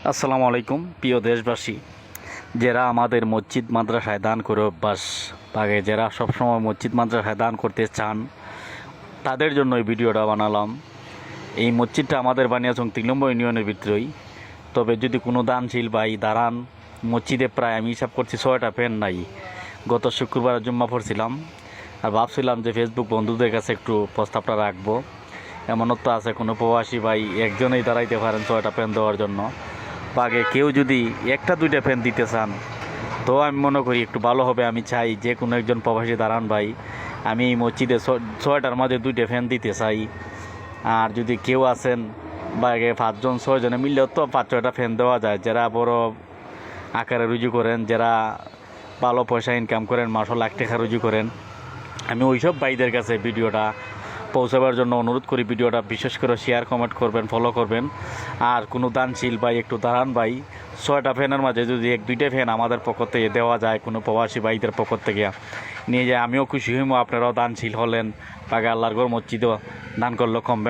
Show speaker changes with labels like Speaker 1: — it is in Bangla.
Speaker 1: আসসালামু আলাইকুম প্রিয় দেশবাসী, যারা আমাদের মসজিদ মাদ্রাসায় দান করে অভ্যাস আগে যারা সবসময় মসজিদ মাদ্রাসায় দান করতে চান তাদের জন্য এই ভিডিওটা বানালাম। এই মসজিদটা আমাদের বানিয়াচং 3 নম্বর ইউনিয়নের ভিতরেই। তবে যদি কোনো দানশীল ভাই দাঁড়ান, মসজিদে প্রায় আমি হিসাব করছি 6টা ফ্যান নাই। গত শুক্রবার জুম্মা পড়ছিলাম আর ভাবছিলাম যে ফেসবুক বন্ধুদের কাছে একটু প্রস্তাবটা রাখবো। এমনও তো আছে কোনো প্রবাসী ভাই একজনেই দাঁড়াইতে পারেন 6টা ফ্যান দেওয়ার জন্য। আগে কেউ যদি 1-2টা ফ্যান দিতে চান তো আমি মনে করি একটু ভালো হবে। আমি চাই যে কোনো একজন প্রবাসী দাঁড়ান ভাই, আমি এই মসজিদে 6টার মাঝে 2টা ফ্যান দিতে চাই। আর যদি কেউ আছেন বা 5-6 জনে মিললেও তো 5-6টা ফ্যান দেওয়া যায়। যারা বড় আকারে রুজু করেন, যারা ভালো পয়সা ইনকাম করেন, মাসে লাখ টাকা রুজু করেন, আমি ওইসব ভাইদের কাছে ভিডিওটা পৌঁছাবার জন্য অনুরোধ করি। ভিডিওটা বিশেষ করে শেয়ার কমেন্ট করবেন, ফলো করবেন। আর কোনো দানশীল ভাই একটু দাঁড়ান ভাই, 6টা ফ্যানের মাঝে যদি 1-2টা ফ্যান আমাদের পক্ষ থেকে দেওয়া যায় কোনো প্রবাসী ভাইদের পক্ষ থেকে নিয়ে যায়, আমিও খুশি হইমো। আপনারাও দানশীল হলেন, বাগে আল্লাহর ঘর মসজিদও দান করলে কমবে।